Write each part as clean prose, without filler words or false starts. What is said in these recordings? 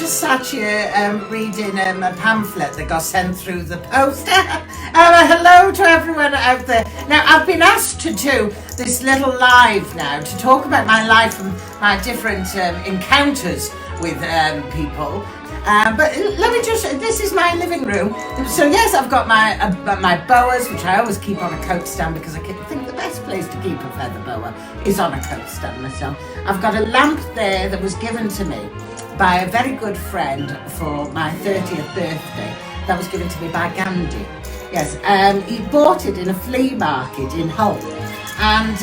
just sat here reading a pamphlet that got sent through the post. Hello to everyone out there. Now, I've been asked to do this little live now to talk about my life and my different encounters with people. But let me just, this is my living room. So yes, I've got my boas, which I always keep on a coat stand because I think the best place to keep a feather boa is on a coat stand myself. I've got a lamp there that was given to me by a very good friend for my 30th birthday. That was given to me by Gandhi. Yes, he bought it in a flea market in Hull. And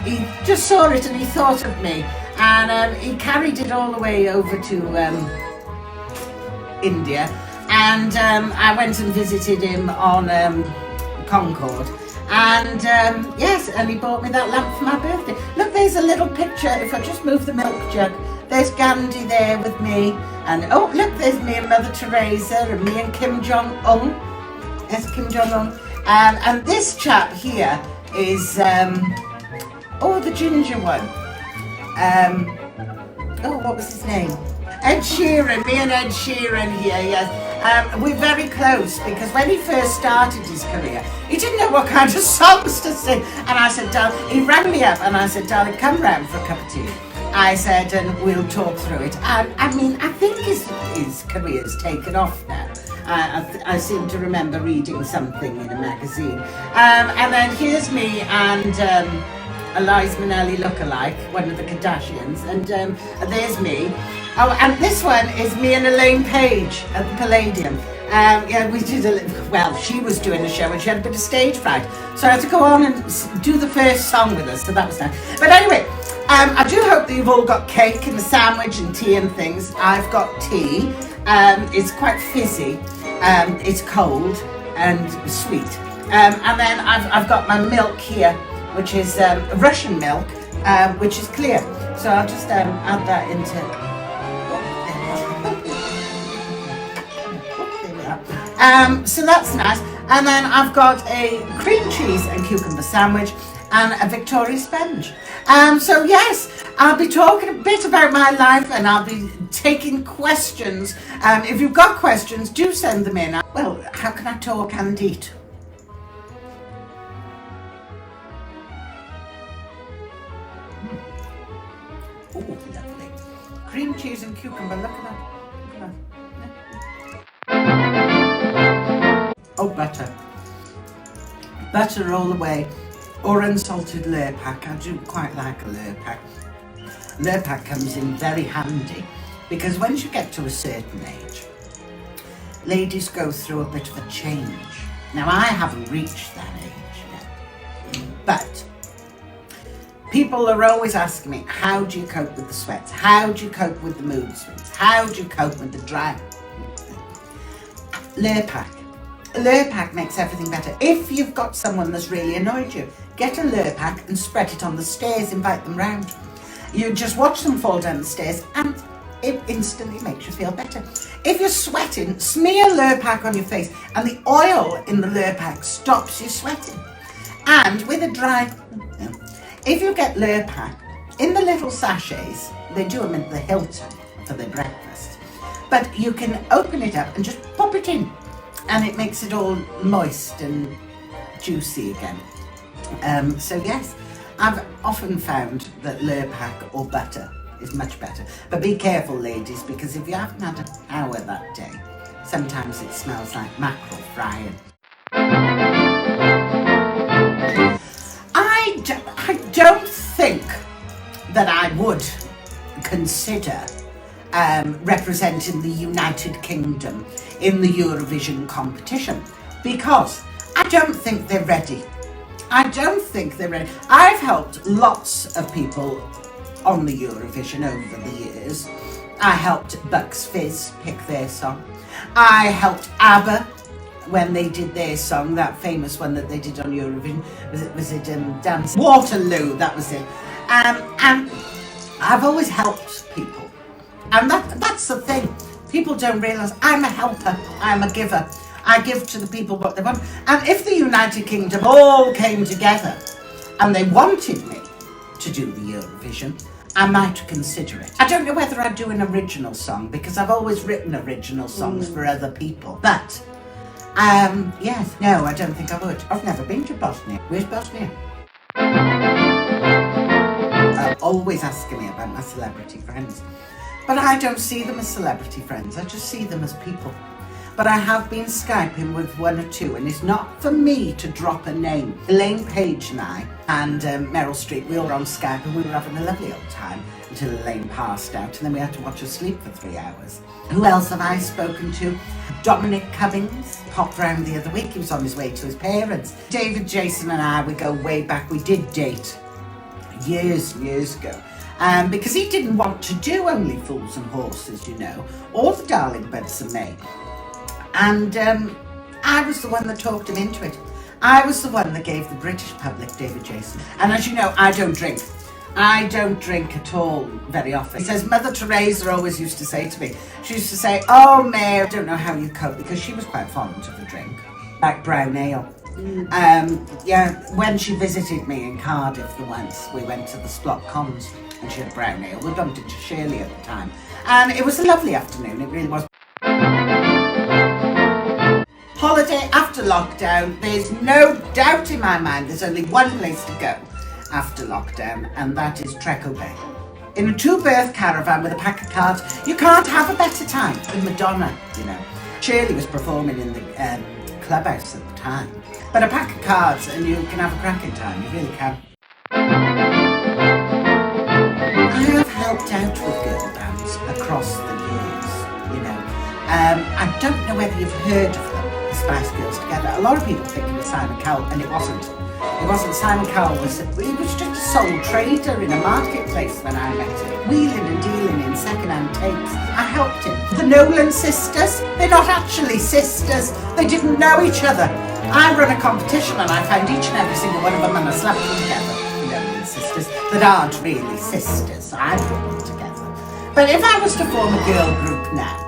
he just saw it and he thought of me. And he carried it all the way over to India, and I went and visited him on Concord, and yes, and he bought me that lamp for my birthday. Look, there's a little picture. If I just move the milk jug, there's Gandhi there with me, and oh look, there's me and Mother Teresa, and me and Kim Jong-un. Yes, Kim Jong-un. And this chap here is the ginger one. What was his name? Ed Sheeran, me and Ed Sheeran here, yes. We're very close because when he first started his career, he didn't know what kind of songs to sing. And I said, he rang me up and I said, darling, come round for a cup of tea. I said, and we'll talk through it. And I mean, I think his career's taken off now. I seem to remember reading something in a magazine. And then here's me and Eliza Minnelli lookalike, one of the Kardashians, and there's me. Oh, and this one is me and Elaine Page at the Palladium. We did she was doing a show and she had a bit of stage fright, so I had to go on and do the first song with us, so that was nice. But anyway, I do hope that you've all got cake and a sandwich and tea and things. I've got tea. It's quite fizzy. It's cold and sweet. And then I've got my milk here, which is Russian milk, which is clear. So I'll just add that into. So that's nice. And then I've got a cream cheese and cucumber sandwich and a Victoria sponge. So yes, I'll be talking a bit about my life and I'll be taking questions. If you've got questions, do send them in. Well, how can I talk and eat? Oh, lovely. Cream cheese and cucumber, look at that. Oh, butter. Butter all the way. Or unsalted Lurpak. I do quite like a Lurpak. Lurpak comes in very handy because once you get to a certain age, ladies go through a bit of a change. Now, I haven't reached that age yet, but people are always asking me, how do you cope with the sweats? How do you cope with the mood swings? How do you cope with the dry? Lurpak. Lurpak makes everything better. If you've got someone that's really annoyed you, get a Lurpak and spread it on the stairs, invite them round. You just watch them fall down the stairs and it instantly makes you feel better. If you're sweating, smear Lurpak on your face and the oil in the Lurpak stops you sweating. And with a dry, if you get Lurpak in the little sachets, they do them in the Hilton for their breakfast, but you can open it up and just pop it in and it makes it all moist and juicy again. So yes, I've often found that Lurpak or butter is much better. But be careful, ladies, because if you haven't had a shower that day, sometimes it smells like mackerel frying. I don't think that I would consider representing the United Kingdom in the Eurovision competition because I don't think they're ready. I've helped lots of people on the Eurovision over the years. I helped Bucks Fizz pick their song. I helped ABBA when they did their song, that famous one that they did on Eurovision. Was it Dance Waterloo? That was it. And I've always helped people. And that's the thing. People don't realise I'm a helper, I'm a giver. I give to the people what they want. And if the United Kingdom all came together and they wanted me to do the Eurovision, I might consider it. I don't know whether I'd do an original song because I've always written original songs for other people. But, yes, no, I don't think I would. I've never been to Bosnia. Where's Bosnia? They're always asking me about my celebrity friends. But I don't see them as celebrity friends. I just see them as people. But I have been Skyping with one or two, and it's not for me to drop a name. Elaine Page and I and Meryl Streep, we were on Skype and we were having a lovely old time until Elaine passed out, and then we had to watch her sleep for 3 hours. Who else have I spoken to? Dominic Cummings popped round the other week. He was on his way to his parents. David, Jason and I, we go way back. We did date years ago. Because he didn't want to do Only Fools and Horses, you know, or The Darling Buds of May. And I was the one that talked him into it. I was the one that gave the British public David Jason. And as you know, I don't drink. I don't drink at all very often. He says, Mother Teresa always used to say to me, she used to say, oh, Mary, I don't know how you cope, because she was quite fond of a drink, like brown ale. Yeah, when she visited me in Cardiff the once, we went to the Splot Cons and she had brown ale. We bumped into Shirley at the time. And it was a lovely afternoon, it really was. Holiday after lockdown, there's no doubt in my mind there's only one place to go after lockdown, and that is Treco Bay. In a two-berth caravan with a pack of cards, you can't have a better time than Madonna, you know. Shirley was performing in the clubhouse at the time. But a pack of cards and you can have a cracking time, you really can. I have helped out with girl bands across the years, you know. I don't know whether you've heard of them, the Spice Girls Together. A lot of people think it was Simon Cowell, and it wasn't. It wasn't. Simon Cowell he was just a sole trader in a marketplace when I met him, wheeling and dealing in second-hand tapes. I helped him. The Nolan sisters, they're not actually sisters. They didn't know each other. I run a competition and I found each and every single one of them and I slapped them together. The Nolan sisters that aren't really sisters. I put them together. But if I was to form a girl group now,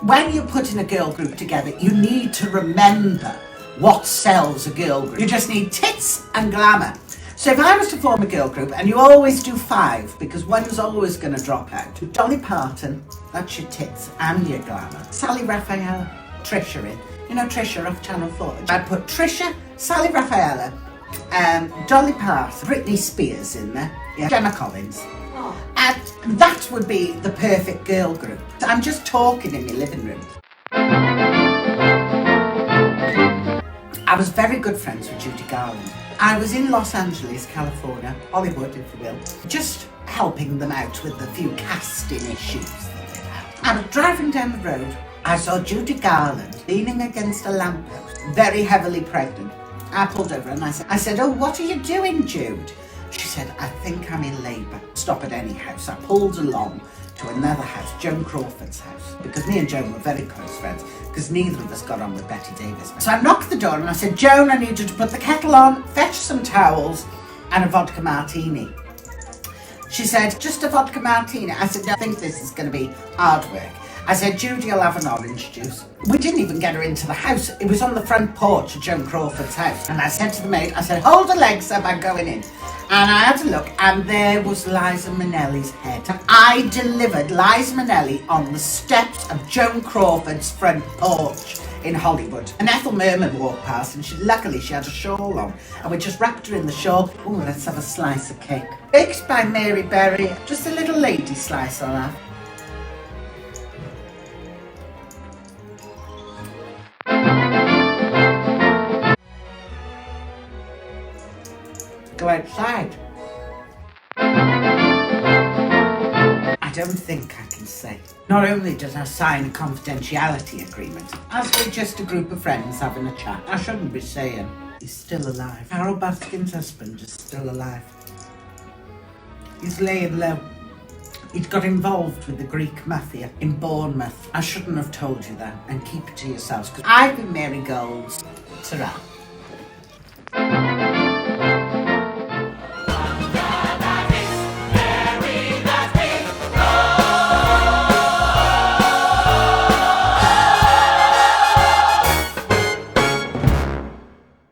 when you put in a girl group together, you need to remember what sells a girl group. You just need tits and glamour. So if I was to form a girl group, and you always do 5, because one's always going to drop out. Dolly Parton, that's your tits and your glamour. Sally Raffaella, Trisha in. You know Trisha off Channel 4? I'd put Trisha, Sally Raffaella, Dolly Parton, Britney Spears in there, yeah, Gemma Collins. And that would be the perfect girl group. I'm just talking in my living room. I was very good friends with Judy Garland. I was in Los Angeles, California, Hollywood if you will, just helping them out with a few casting issues that they had. I was driving down the road. I saw Judy Garland leaning against a lamppost, very heavily pregnant. I pulled over and I said, oh, what are you doing, Jude? She said, I think I'm in labour. Stop at any house. I pulled along to another house, Joan Crawford's house, because me and Joan were very close friends, because neither of us got on with Betty Davis. So I knocked the door and I said, Joan, I need you to put the kettle on, fetch some towels and a vodka martini. She said, just a vodka martini. I said, no, I think this is going to be hard work. I said, Judy, I'll have an orange juice. We didn't even get her into the house. It was on the front porch of Joan Crawford's house. And I said to the maid, I said, hold her legs up, I'm going in. And I had to look, and there was Liza Minnelli's head. I delivered Liza Minnelli on the steps of Joan Crawford's front porch in Hollywood. And Ethel Merman walked past, and luckily she had a shawl on. And we just wrapped her in the shawl. Oh, let's have a slice of cake. Baked by Mary Berry, just a little lady slice on that. Go outside. I don't think I can say. Not only did I sign a confidentiality agreement, as we're just a group of friends having a chat, I shouldn't be saying he's still alive. Carol Baskin's husband is still alive. He's laying low. He'd got involved with the Greek mafia in Bournemouth. I shouldn't have told you that, and keep it to yourselves, because I've been Mary Golds. Ta-ra.